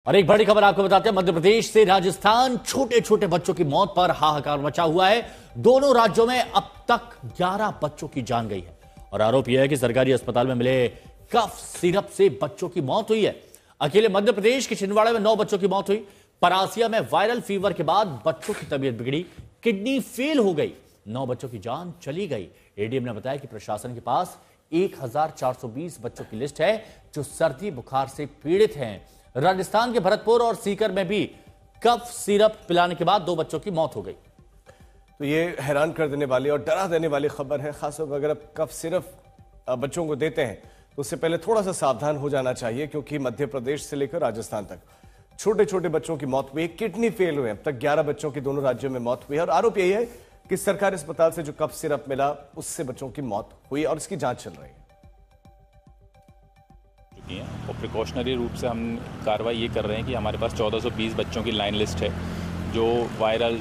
और एक बड़ी खबर आपको बताते हैं, मध्य प्रदेश से राजस्थान, छोटे छोटे बच्चों की मौत पर हाहाकार मचा हुआ है। दोनों राज्यों में अब तक 11 बच्चों की जान गई है और आरोप यह है कि सरकारी अस्पताल में मिले कफ सिरप से बच्चों की मौत हुई है। अकेले मध्य प्रदेश के छिंदवाड़ा में 9 बच्चों की मौत हुई। परासिया में वायरल फीवर के बाद बच्चों की तबीयत बिगड़ी, किडनी फेल हो गई, 9 बच्चों की जान चली गई। एडीएम ने बताया कि प्रशासन के पास 1420 बच्चों की लिस्ट है जो सर्दी बुखार से पीड़ित हैं। राजस्थान के भरतपुर और सीकर में भी कफ सिरप पिलाने के बाद 2 बच्चों की मौत हो गई। तो ये हैरान कर देने वाली और डरा देने वाली खबर है। खासतौर पर अगर आप कफ सिरप बच्चों को देते हैं तो उससे पहले थोड़ा सा सावधान हो जाना चाहिए, क्योंकि मध्य प्रदेश से लेकर राजस्थान तक छोटे छोटे बच्चों की मौत हुई, किडनी फेल हुए। अब तक 11 बच्चों की दोनों राज्यों में मौत हुई है और आरोप यही है कि सरकारी अस्पताल से जो कफ सिरप मिला उससे बच्चों की मौत हुई और इसकी जांच चल रही है। और प्रिकॉशनरी रूप से हम कार्रवाई ये कर रहे हैं कि हमारे पास 1420 बच्चों की लाइन लिस्ट है जो वायरल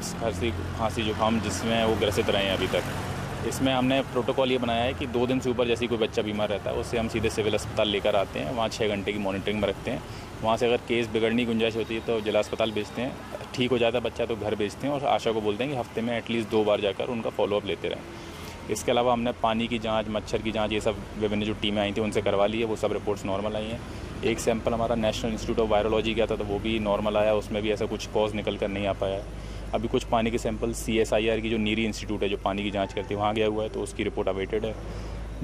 खांसी जुकाम जिसमें वो ग्रसित रहे हैं अभी तक। इसमें हमने प्रोटोकॉल ये बनाया है कि 2 दिन से ऊपर जैसे कोई बच्चा बीमार रहता है उससे हम सीधे सिविल अस्पताल लेकर आते हैं, वहाँ 6 घंटे की मॉनिटरिंग में रखते हैं। वहाँ से अगर केस बिगड़ने की गुंजाइश होती है तो जिला अस्पताल भेजते हैं, ठीक हो जाता है बच्चा तो घर भेजते हैं और आशा को बोलते हैं कि हफ्ते में एटलीस्ट 2 बार जाकर उनका फॉलोअप लेते रहें। इसके अलावा हमने पानी की जांच, मच्छर की जांच, ये सब विभिन्न जो टीमें आई थी उनसे करवा ली है, वो सब रिपोर्ट्स नॉर्मल आई हैं। एक सैंपल हमारा नेशनल इंस्टीट्यूट ऑफ वायरोलॉजी गया था तो वो भी नॉर्मल आया, उसमें भी ऐसा कुछ कॉज निकल कर नहीं आ पाया। अभी कुछ पानी के सैंपल CSIR की जो नीरी इंस्टीट्यूट है जो पानी की जांच करती है वहाँ गया हुआ है, तो उसकी रिपोर्ट अवेटेड है।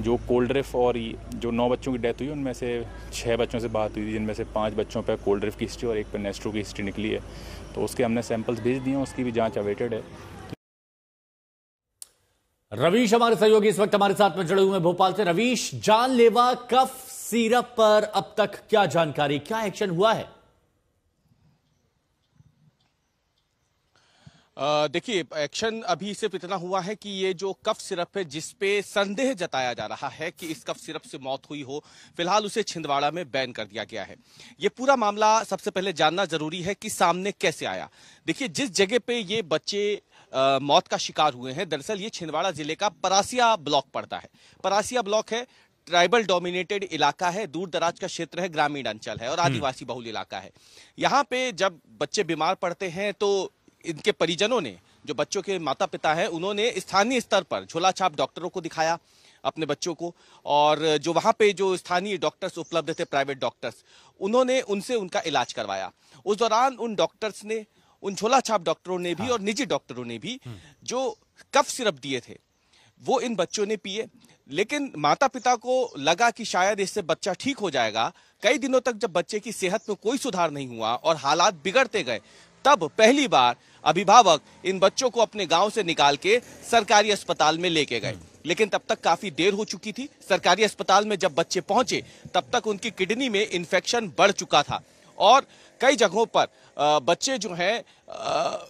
जो कोल्ड ड्रिफ्ट और जो 9 बच्चों की डेथ हुई उनमें से 6 बच्चों से बात हुई थी, जिनमें से 5 बच्चों पर कोल्ड ड्रिफ्ट की हिस्ट्री और एक पर नेस्ट्रो की हिस्ट्री निकली है, तो उसके हमने सैंपल्स भेज दिए हैं, उसकी भी जाँच अवेटेड है। रवीश हमारे सहयोगी इस वक्त हमारे साथ में जुड़े हुए हैं भोपाल से। रवीश, जानलेवा कफ सिरप पर अब तक क्या जानकारी, क्या एक्शन हुआ है? देखिए, एक्शन अभी सिर्फ इतना हुआ है कि ये जो कफ सिरप है जिस पे संदेह जताया जा रहा है कि इस कफ सिरप से मौत हुई हो, फिलहाल उसे छिंदवाड़ा में बैन कर दिया गया है। ये पूरा मामला सबसे पहले जानना जरूरी है कि सामने कैसे आया। देखिए, जिस जगह पे ये बच्चे मौत का शिकार हुए हैं, दरअसल ये छिंदवाड़ा जिले का परासिया ब्लॉक पड़ता है। परासिया ब्लॉक है, ट्राइबल डोमिनेटेड इलाका है, दूर दराज का क्षेत्र है, ग्रामीण अंचल है और आदिवासी बहुल इलाका है। यहाँ पे जब बच्चे बीमार पड़ते हैं तो इनके परिजनों ने, जो बच्चों के माता पिता हैं, उन्होंने स्थानीय स्तर पर झोला छाप डॉक्टरों को दिखाया अपने बच्चों को, और जो वहाँ पे जो स्थानीय डॉक्टर्स उपलब्ध थे, प्राइवेट डॉक्टर्स, उन्होंने उनसे उनका इलाज करवाया। उस दौरान उन डॉक्टर्स ने, उन झोला छाप डॉक्टरों ने भी और निजी डॉक्टरों ने भी जो कफ सिरप दिए थे वो इन बच्चों ने पिए। लेकिन माता पिता को लगा कि शायद इससे बच्चा ठीक हो जाएगा। कई दिनों तक जब बच्चे की सेहत में कोई सुधार नहीं हुआ और हालात बिगड़ते गए, तब पहली बार अभिभावक इन बच्चों को अपने गांव से निकाल के सरकारी अस्पताल में लेके गए। लेकिन तब तक काफी देर हो चुकी थी। सरकारी अस्पताल में जब बच्चे पहुंचे तब तक उनकी किडनी में इन्फेक्शन बढ़ चुका था और कई जगहों पर बच्चे जो हैं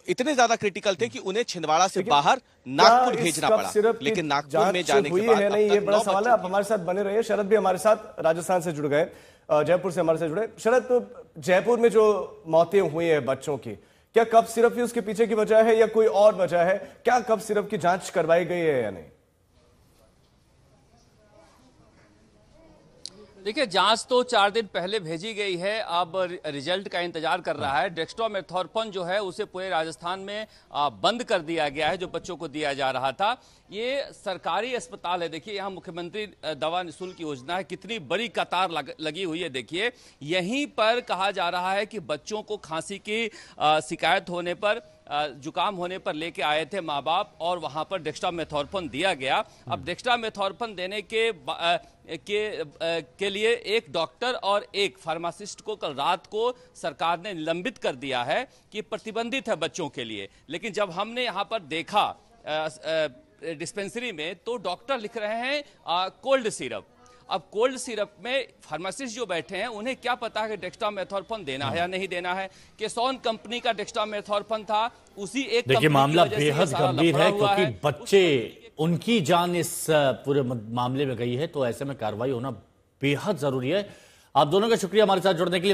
इतने ज्यादा क्रिटिकल थे कि उन्हें छिंदवाड़ा से बाहर नागपुर भेजना पड़ा। लेकिन नागपुर में जाने के बाद है नहीं, ये बड़ा सवाल है। आप हमारे साथ बने रहिए। शरद भी हमारे साथ राजस्थान से जुड़ गए, जयपुर से हमारे साथ जुड़े। शरद, तो जयपुर में जो मौतें हुई है बच्चों की, क्या कफ सिरप ही उसके पीछे की वजह है या कोई और वजह है? क्या कफ सिरप की जांच करवाई गई है या नहीं? देखिए, जांच तो 4 दिन पहले भेजी गई है, अब रिजल्ट का इंतजार कर रहा है। डेक्स्ट्रोमेथोर्पन जो है उसे पूरे राजस्थान में बंद कर दिया गया है, जो बच्चों को दिया जा रहा था। ये सरकारी अस्पताल है। देखिए, यहाँ मुख्यमंत्री दवा निःशुल्क योजना है, कितनी बड़ी कतार लगी हुई है। देखिए, यहीं पर कहा जा रहा है कि बच्चों को खांसी की शिकायत होने पर, जुकाम होने पर लेके आए थे माँ बाप और वहां पर डेक्स्ट्रोमेथोर्पन दिया गया। अब डेक्स्ट्रोमेथोर्पन देने के लिए एक डॉक्टर और एक फार्मासिस्ट को कल रात को सरकार ने निलंबित कर दिया है कि प्रतिबंधित है बच्चों के लिए। लेकिन जब हमने यहाँ पर देखा डिस्पेंसरी में, तो डॉक्टर लिख रहे हैं कोल्ड सिरप। अब कोल्ड सिरप में फार्मासिस्ट जो बैठे हैं उन्हें क्या पता है कि डेक्स्ट्रोमेथोर्पन देना है या नहीं देना है। केसॉन कंपनी का डेक्स्ट्रोमेथोर्पन था, उसी एक देखिए, मामला बेहद गंभीर है क्योंकि बच्चे, उनकी जान इस पूरे मामले में गई है, तो ऐसे में कार्रवाई होना बेहद जरूरी है। आप दोनों का शुक्रिया हमारे साथ जुड़ने के लिए।